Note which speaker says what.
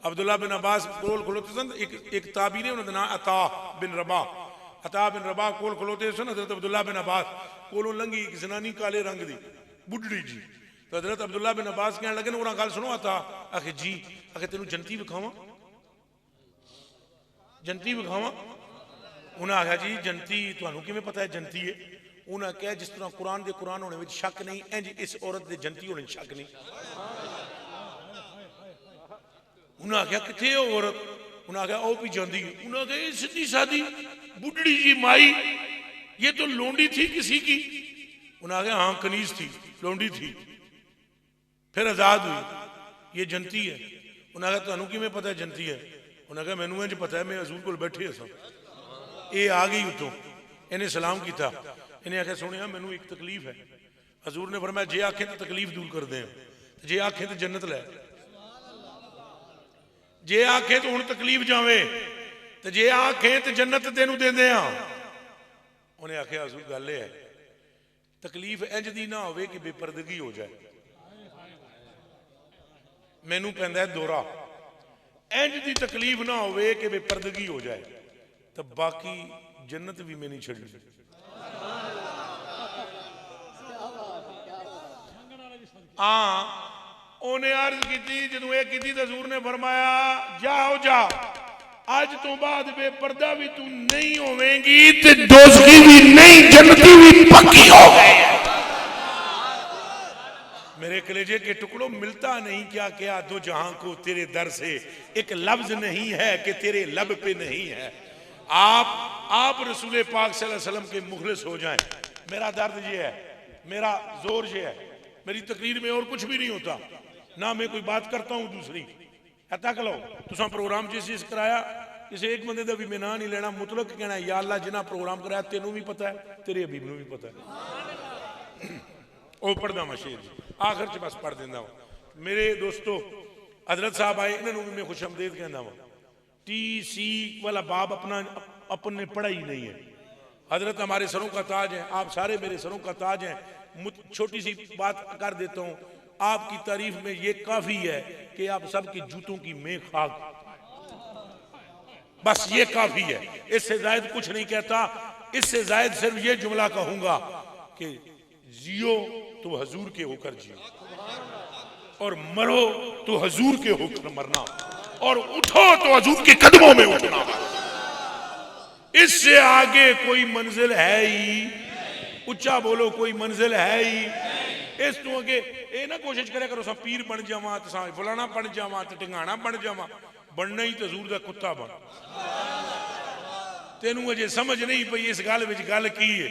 Speaker 1: अब्दुल्ला बिन अब्बास कोल खलोते सन। एक ताबी ने उन्होंने नाम अता बिन रबा, अता बिन रबा कोल खलोते सन। हजरत अब्दुल्ला बिन अब्बास कोलों लंघी एक जनानी काले रंग दी बुढ़ड़ी जी। तो हजरत अब्दुल्ला बिन अब्बास कहने लगे ना गल सुनो अता, आखे जी, आखे तेन जनती विखावा, जनती विखावा। उन्हें आख्या जी जनती तुहानू किवें पता है जनती है? उन्हें कहा जिस तरह कुरान के कुरान होने में शक नहीं, इंज इस औरत के जनती होने में शक नहीं। उन्हें आख्या कितने हो औरत? उन्हें आख्या ओ भी जाती। उन्हें आख्या ये सीधी सादी बुढ़ड़ी जी माई, ये तो लोंडी थी किसी की? उन्हें आख्या हाँ कनीज थी, लोंडी थी, फिर आजाद हुई, ये जनती है। उन्हें आख्या तुहानू किवें पता है जनती है? उन्हें आख्या मैनू इंज पता है, मैं हजूर कोल बैठे सा, ये आ गई उतों, इन्हें सलाम किया। इन्हें आख्या सुनिया मैनू एक तकलीफ है। हजूर ने फरमाया जे आखे तो तकलीफ दूर कर दें, जे आखे तो जन्नत लै, जे आखे तो हुण तकलीफ जावे, तो जे आखे तो जन्नत तेनू दे दें। उन्हें आख्या हजूर गल है तकलीफ इंज दी ना होवे कि बेपर्दगी हो जाए, मैनू पैंदा है दौरा, इंज दी तकलीफ ना होवे कि बेपर्दगी हो जाए, तो बाकी जन्नत भी मैं नहीं छड़ी। हाँ उन्हें अर्ज की, जो ये की तो हजूर ने फरमाया जाओ जा, अज तो बाद बेपर्दा भी तू नहीं होवेंगी, ते दोज़खी भी नहीं, जन्नती भी पक्की हो गई। मेरे कलेजे के टुकड़ों मिलता नहीं क्या क्या दो जहां को तेरे दर से, एक लफ्ज नहीं है कि तेरे लब पे नहीं है। आप रसूल पाक सल्लल्लाहु अलैहि वसल्लम के मुखलिस हो जाएं। मेरा दर्द ये है, मेरा जोर ये है, मेरी तकरीर में और कुछ भी नहीं होता ना, मैं कोई बात करता हूं दूसरी। तक लो तुसा प्रोग्राम जिस चीज कराया, किसी एक बंदे का भी मैं ना नहीं लेना, मुतलक कहना या अल्लाह जिन्हें प्रोग्राम कराया तेनों भी पता है, तेरे हबीब नूं भी पता है। वो पढ़दा मैं शेर जी आखिर च बस पढ़ देंदा वा। मेरे दोस्तों हजरत साहब आए, इन्होंने भी मैं खुश आमदेद कहना वा। TC वाला बाब अपने पढ़ा ही नहीं है। हजरत हमारे सरों का ताज है, आप सारे मेरे सरों का ताज हैं। छोटी सी बात कर देता हूं, आपकी तारीफ में ये काफी है कि आप सबकी जूतों की मैं खाक, बस ये काफी है, इससे जायद कुछ नहीं कहता। इससे जायद सिर्फ ये जुमला कहूंगा कि जियो तो हजूर के होकर जियो, और मरो तो हजूर के होकर मरना, और उठो तो हजूर के कदमों में उठना। इससे आगे कोई मंजिल है ही, उच्चा बोलो कोई मंजिल है ही। इस तो अगे ये ना कोशिश करे करो सब पीर बन जावा, तो फलाना बन जावा, तो टिंगाना बन जावा, बनना ही तो हजूर का कुत्ता बन। तेनू अजे समझ नहीं पई इस गल विच गल की है।